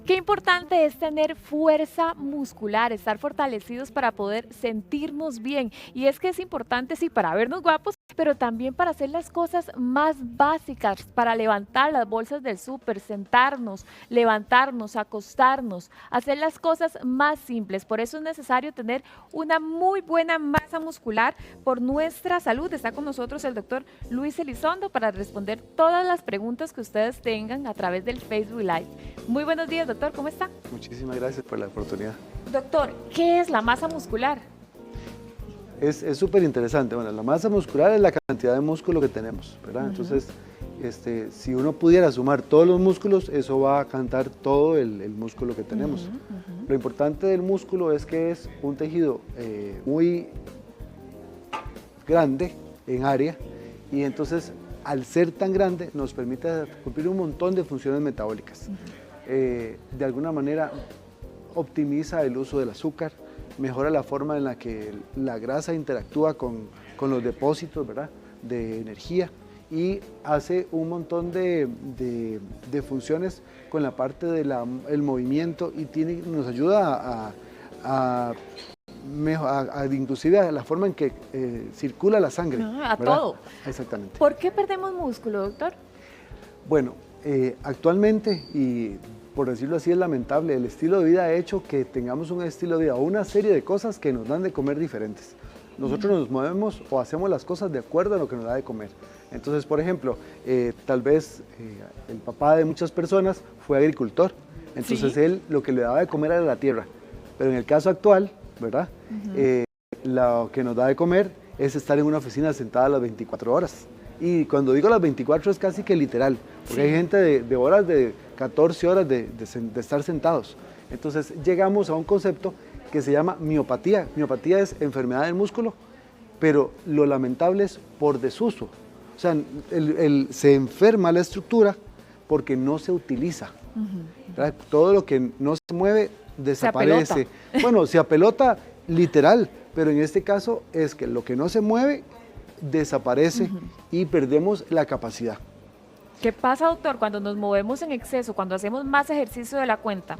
Qué importante es tener fuerza muscular, estar fortalecidos para poder sentirnos bien. Y es que es importante, sí, para vernos guapos, pero también para hacer las cosas más básicas, para levantar las bolsas del súper, sentarnos, levantarnos, acostarnos, hacer las cosas más simples. Por eso es necesario tener una muy buena masa muscular por nuestra salud. Está con nosotros el doctor Luis Elizondo para responder todas las preguntas que ustedes tengan a través del Facebook Live. Muy buenos días, doctor, ¿cómo está? Muchísimas gracias por la oportunidad. Doctor, ¿qué es la masa muscular? Es súper interesante. Bueno, la masa muscular es la cantidad de músculo que tenemos, ¿verdad? Entonces, si uno pudiera sumar todos los músculos, eso va a cantar todo el músculo que tenemos. Lo importante del músculo es que es un tejido muy grande en área y entonces al ser tan grande nos permite cumplir un montón de funciones metabólicas. De alguna manera optimiza el uso del azúcar, mejora la forma en la que la grasa interactúa con los depósitos, ¿verdad?, de energía y hace un montón de funciones con la parte del movimiento y nos ayuda inclusive a la forma en que circula la sangre. A ¿verdad? todo. Exactamente. ¿Por qué perdemos músculo, doctor? Bueno, actualmente, y por decirlo así, es lamentable, el estilo de vida ha hecho que tengamos un estilo de vida o una serie de cosas que nos dan de comer diferentes. Nosotros nos movemos o hacemos las cosas de acuerdo a lo que nos da de comer. Entonces, por ejemplo, tal vez el papá de muchas personas fue agricultor, entonces Sí. él lo que le daba de comer era la tierra. Pero en el caso actual, ¿verdad? Lo que nos da de comer es estar en una oficina sentada las 24 horas. Y cuando digo las 24 es casi que literal, porque hay gente de horas, de 14 horas de estar sentados. Entonces llegamos a un concepto que se llama miopatía. Miopatía es enfermedad del músculo, pero lo lamentable es por desuso. O sea, se enferma la estructura porque no se utiliza. Todo lo que no se mueve desaparece. Bueno, se apelota literal, pero en este caso es que lo que no se mueve desaparece y perdemos la capacidad. ¿Qué pasa, doctor, cuando nos movemos en exceso, cuando hacemos más ejercicio de la cuenta?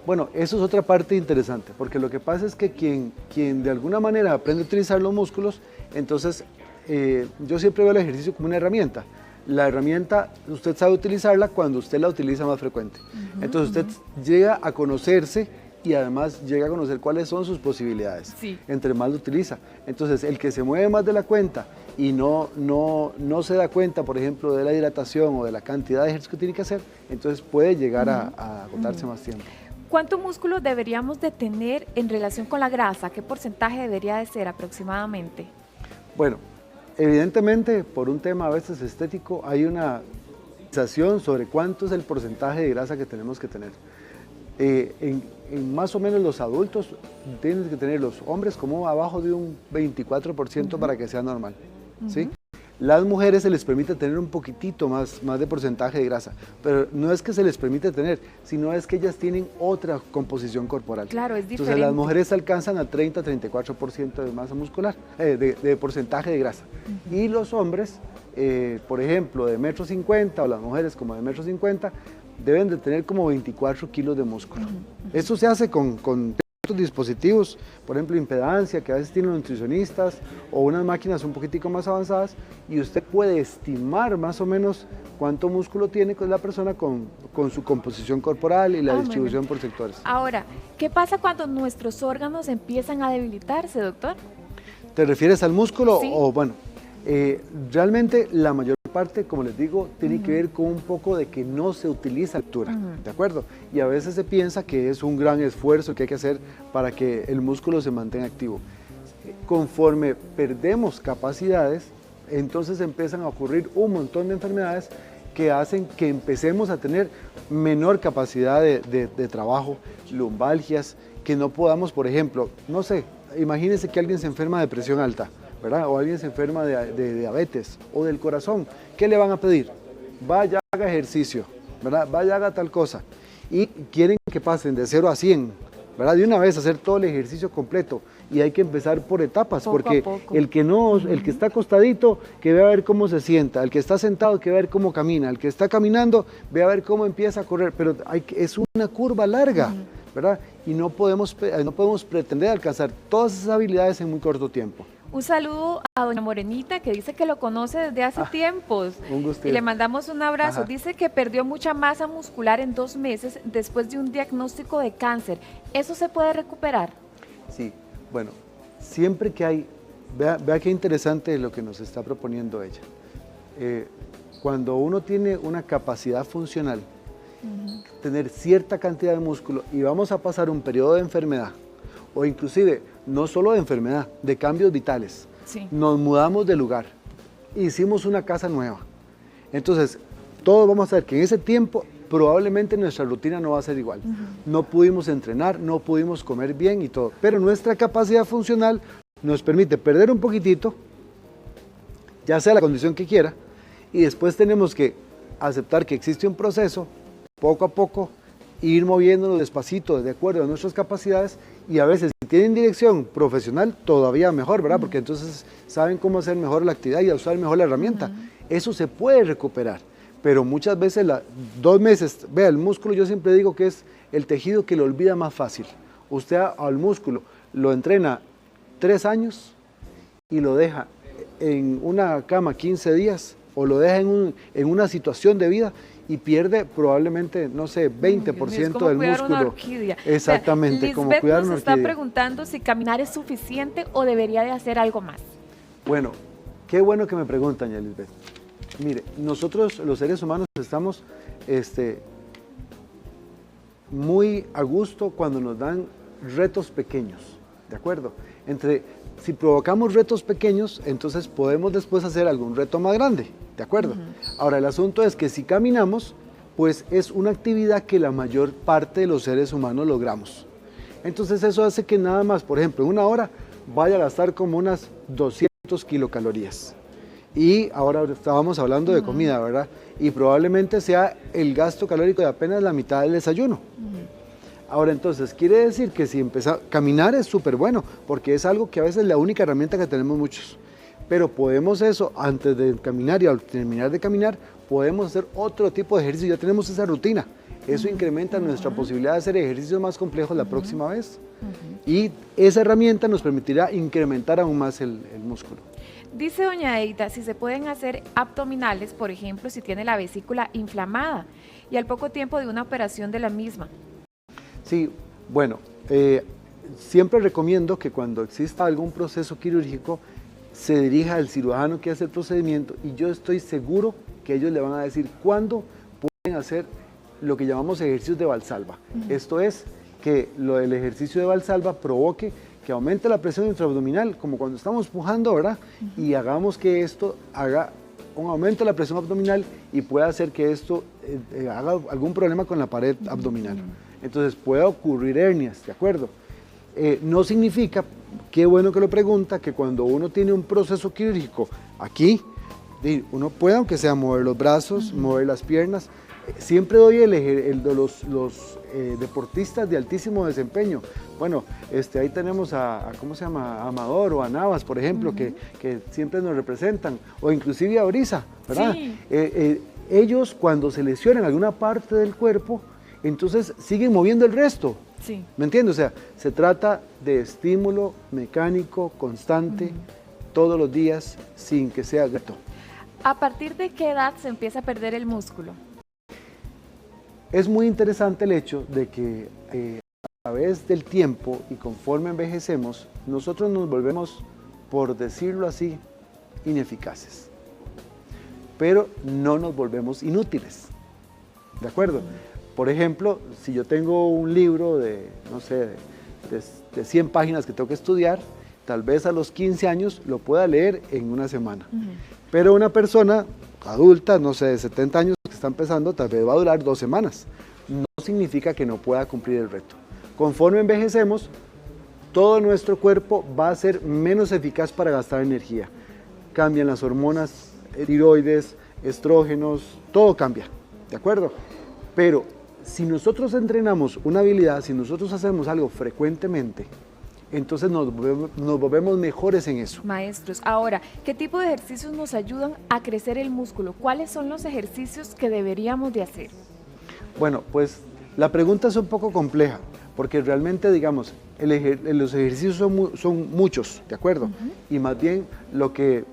Bueno, eso es otra parte interesante, porque lo que pasa es que quien de alguna manera aprende a utilizar los músculos, entonces yo siempre veo el ejercicio como una herramienta. La herramienta, usted sabe utilizarla cuando usted la utiliza más frecuente. Entonces usted llega a conocerse y además llega a conocer cuáles son sus posibilidades, entre más lo utiliza. Entonces, el que se mueve más de la cuenta y no se da cuenta, por ejemplo, de la hidratación o de la cantidad de ejercicio que tiene que hacer, entonces puede llegar a agotarse más tiempo. ¿Cuánto músculo deberíamos de tener en relación con la grasa? ¿Qué porcentaje debería de ser aproximadamente? Bueno, evidentemente, por un tema a veces estético, hay una sensación sobre cuánto es el porcentaje de grasa que tenemos que tener. En más o menos los adultos tienen que tener los hombres como abajo de un 24% para que sea normal, ¿sí? Las mujeres se les permite tener un poquitito más de porcentaje de grasa, pero no es que se les permite tener, sino es que ellas tienen otra composición corporal. Claro, es diferente. Entonces las mujeres alcanzan a 30-34% de masa muscular, de porcentaje de grasa. Y los hombres, por ejemplo, de 1,50 m o las mujeres como de 1,50 m, deben de tener como 24 kilos de músculo. Eso se hace con ciertos dispositivos, por ejemplo, impedancia, que a veces tienen los nutricionistas, o unas máquinas un poquitico más avanzadas, y usted puede estimar más o menos cuánto músculo tiene la persona con su composición corporal y la distribución por sectores. Ahora, ¿qué pasa cuando nuestros órganos empiezan a debilitarse, doctor? ¿Te refieres al músculo? Sí. O bueno, realmente la mayor parte, como les digo, tiene que ver con un poco de que no se utiliza la altura, ¿de acuerdo? Y a veces se piensa que es un gran esfuerzo que hay que hacer para que el músculo se mantenga activo. Conforme perdemos capacidades, entonces empiezan a ocurrir un montón de enfermedades que hacen que empecemos a tener menor capacidad de trabajo, lumbalgias, que no podamos, por ejemplo, no sé, imagínense que alguien se enferma de presión alta, ¿verdad? O alguien se enferma de diabetes o del corazón. ¿Qué le van a pedir? Vaya, haga ejercicio, ¿verdad? Vaya, haga tal cosa. Y quieren que pasen de 0 a 100 ¿verdad? De una vez hacer todo el ejercicio completo y hay que empezar por etapas, Poco a porque poco. el que está acostadito, que ve a ver cómo se sienta, el que está sentado, que ve a ver cómo camina, el que está caminando, ve a ver cómo empieza a correr, pero es una curva larga, ¿verdad? Y no podemos pretender alcanzar todas esas habilidades en muy corto tiempo. Un saludo a doña Morenita, que dice que lo conoce desde hace tiempos. Un gusto. Y le mandamos un abrazo. Ajá. Dice que perdió mucha masa muscular en 2 meses después de un diagnóstico de cáncer. ¿Eso se puede recuperar? Sí, bueno, siempre que hay, vea qué interesante lo que nos está proponiendo ella. Cuando uno tiene una capacidad funcional, tener cierta cantidad de músculo y vamos a pasar un periodo de enfermedad, o inclusive no solo de enfermedad, de cambios vitales. Sí. Nos mudamos de lugar, hicimos una casa nueva. Entonces, todos vamos a ver que en ese tiempo probablemente nuestra rutina no va a ser igual. No pudimos entrenar, no pudimos comer bien y todo, pero nuestra capacidad funcional nos permite perder un poquitito, ya sea la condición que quiera, y después tenemos que aceptar que existe un proceso, poco a poco, ir moviéndonos despacito, de acuerdo a nuestras capacidades, y a veces si tienen dirección profesional, todavía mejor, ¿verdad? Porque entonces saben cómo hacer mejor la actividad y usar mejor la herramienta. Eso se puede recuperar, pero muchas veces, 2 meses, vea, el músculo yo siempre digo que es el tejido que lo olvida más fácil. Usted al músculo lo entrena 3 años y lo deja en una cama 15 días o lo deja en una situación de vida y pierde probablemente, no sé, 20% del cuidar una músculo. orquídea. Exactamente, como cuidar una nos está orquídea. preguntando si caminar es suficiente o debería de hacer algo más. Bueno, qué bueno que me preguntan, ya Lisbeth. Mire, nosotros los seres humanos estamos muy a gusto cuando nos dan retos pequeños, ¿de acuerdo? Si provocamos retos pequeños, entonces podemos después hacer algún reto más grande, ¿de acuerdo? Ahora, el asunto es que si caminamos, pues es una actividad que la mayor parte de los seres humanos logramos. Entonces eso hace que nada más, por ejemplo, en 1 hora vaya a gastar como unas 200 kilocalorías. Y ahora estábamos hablando de comida, ¿verdad? Y probablemente sea el gasto calórico de apenas la mitad del desayuno. Ahora entonces, quiere decir que si caminar es súper bueno, porque es algo que a veces es la única herramienta que tenemos muchos. Pero podemos eso, antes de caminar y al terminar de caminar, podemos hacer otro tipo de ejercicio, ya tenemos esa rutina. Eso incrementa nuestra posibilidad de hacer ejercicios más complejos la próxima vez. Y esa herramienta nos permitirá incrementar aún más el músculo. Dice doña Eida si se pueden hacer abdominales, por ejemplo, si tiene la vesícula inflamada y al poco tiempo de una operación de la misma. Sí, bueno, siempre recomiendo que cuando exista algún proceso quirúrgico se dirija al cirujano que hace el procedimiento y yo estoy seguro que ellos le van a decir cuándo pueden hacer lo que llamamos ejercicios de Valsalva. Esto es que el ejercicio de Valsalva provoque que aumente la presión intraabdominal, como cuando estamos pujando, ¿verdad? Y hagamos que esto haga un aumento de la presión abdominal y pueda hacer que esto haga algún problema con la pared abdominal. Entonces puede ocurrir hernias, ¿de acuerdo? No significa, qué bueno que lo pregunta, que cuando uno tiene un proceso quirúrgico aquí, uno puede, aunque sea mover los brazos, mover las piernas. Siempre doy el de los deportistas de altísimo desempeño. Bueno, ahí tenemos ¿cómo se llama? A Amador o a Navas, por ejemplo, que siempre nos representan, o inclusive a Brisa, ¿verdad? Sí. Ellos cuando se lesionan alguna parte del cuerpo, entonces siguen moviendo el resto. Sí. ¿Me entiendes? O sea, se trata de estímulo mecánico constante todos los días sin que sea gato. ¿A partir de qué edad se empieza a perder el músculo? Es muy interesante el hecho de que a través del tiempo y conforme envejecemos, nosotros nos volvemos, por decirlo así, ineficaces. Pero no nos volvemos inútiles. ¿De acuerdo? Por ejemplo, si yo tengo un libro de, no sé, de 100 páginas que tengo que estudiar, tal vez a los 15 años lo pueda leer en una semana. Pero una persona adulta, no sé, de 70 años que está empezando, tal vez va a durar 2 semanas. No significa que no pueda cumplir el reto. Conforme envejecemos, todo nuestro cuerpo va a ser menos eficaz para gastar energía. Cambian las hormonas, tiroides, estrógenos, todo cambia, ¿de acuerdo? Pero si nosotros entrenamos una habilidad, si nosotros hacemos algo frecuentemente, entonces nos volvemos mejores en eso. Maestros, ahora, ¿qué tipo de ejercicios nos ayudan a crecer el músculo? ¿Cuáles son los ejercicios que deberíamos de hacer? Bueno, pues la pregunta es un poco compleja, porque realmente, digamos, los ejercicios son muchos, ¿de acuerdo? Y más bien lo que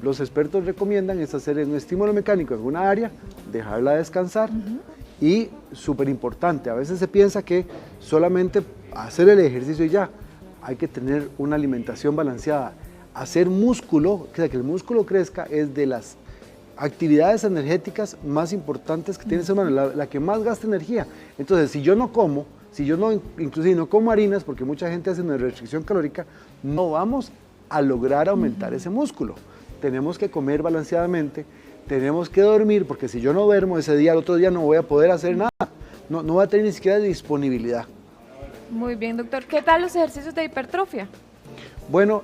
los expertos recomiendan es hacer un estímulo mecánico en una área, dejarla descansar y, súper importante, a veces se piensa que solamente hacer el ejercicio y ya, hay que tener una alimentación balanceada. Hacer músculo, que el músculo crezca, es de las actividades energéticas más importantes que tiene el ser humano, la que más gasta energía. Entonces, si yo no como, inclusive no como harinas, porque mucha gente hace una restricción calórica, no vamos a lograr aumentar ese músculo. Tenemos que comer balanceadamente, tenemos que dormir, porque si yo no duermo ese día, al otro día no voy a poder hacer nada, no voy a tener ni siquiera disponibilidad. Muy bien, doctor. ¿Qué tal los ejercicios de hipertrofia? Bueno,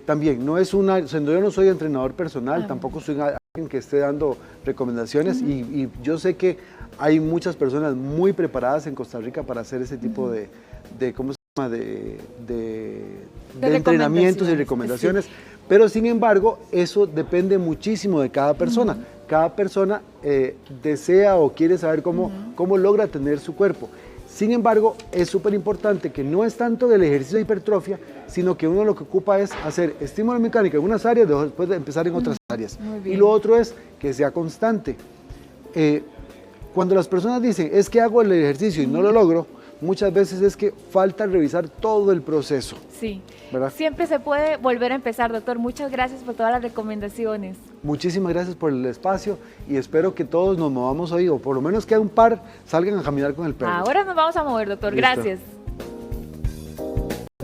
también, yo no soy entrenador personal, tampoco soy alguien que esté dando recomendaciones y yo sé que hay muchas personas muy preparadas en Costa Rica para hacer ese tipo de ¿cómo se llama? De entrenamientos y recomendaciones, sí. Pero sin embargo, eso depende muchísimo de cada persona. Cada persona desea o quiere saber cómo logra tener su cuerpo. Sin embargo, es súper importante que no es tanto del ejercicio de hipertrofia, sino que uno lo que ocupa es hacer estímulo mecánico en unas áreas, después de empezar en otras áreas. Y lo otro es que sea constante. Cuando las personas dicen, es que hago el ejercicio y no lo logro, muchas veces es que falta revisar todo el proceso. Sí, ¿verdad? Siempre se puede volver a empezar, doctor. Muchas gracias por todas las recomendaciones. Muchísimas gracias por el espacio y espero que todos nos movamos hoy, o por lo menos que un par salgan a caminar con el perro. Ahora nos vamos a mover, doctor. Listo. Gracias.